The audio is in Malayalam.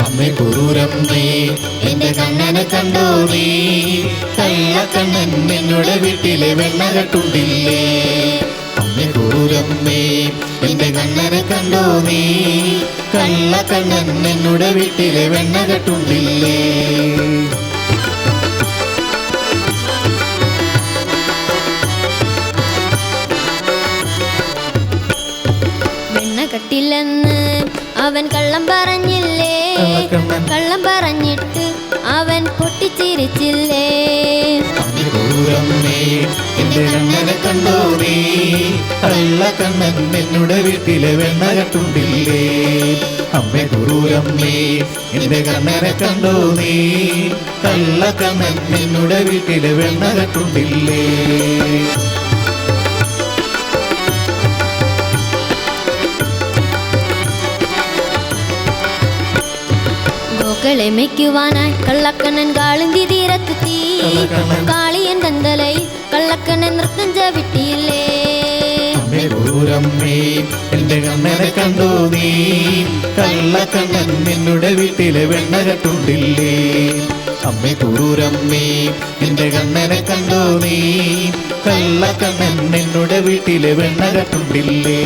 അമ്മേ കുറൂരമ്മേ എന്റെ കണ്ണനെ കണ്ടോ നീ? കള്ളക്കണ്ണൻ നിന്നുടെ വീട്ടിലെ വെണ്ണ കെട്ടുണ്ടില്ലേ? അമ്മേ കുറൂരമ്മേ എന്റെ കണ്ണനെ കണ്ടോ നീ? കള്ളക്കണ്ണൻ നിന്നുടെ വീട്ടിലെ വെണ്ണ കെട്ടുണ്ടില്ലേ? കെട്ടില്ലെന്ന് അവൻ കള്ളം പറഞ്ഞില്ലേ? കള്ളം പറഞ്ഞിട്ട് അവൻ പൊട്ടിച്ചിരിച്ചില്ലേ? എന്റെ കണ്ണനെ കണ്ടോ നീ? കള്ളക്കണ്ണൻ നിന്നുടെ വീട്ടിലെ വെണ്ണ കെട്ടുണ്ടില്ലേ? അമ്മേ കുറൂരമ്മേ എന്റെ കണ്ണനെ കണ്ടോ നീ? കള്ളക്കണ്ണൻ നിന്നുടെ വീട്ടിലെ വെണ്ണ കെട്ടുണ്ടില്ലേ? ഗോക്കളെ മേയ്ക്കുവാനായി കള്ളക്കണ്ണൻ കാളിന്തി തീരത്തെത്തി. കാളിയൻ തന്തലയിൽ കള്ളക്കണ്ണൻ നൃത്തം ചവിട്ടിയില്ലേ? എന്റെ കണ്ണനെ കണ്ടോ നീ? കള്ളക്കണ്ണൻ നിന്നുടെ വീട്ടിലെ വെണ്ണ കെട്ടുണ്ടില്ലേ? അമ്മേ കുറൂരമ്മേ എന്റെ കണ്ണനെ കണ്ടോ നീ? കള്ളക്കണ്ണൻ നിന്നുടെ വീട്ടിലെ വെണ്ണ കെട്ടുണ്ടില്ലേ?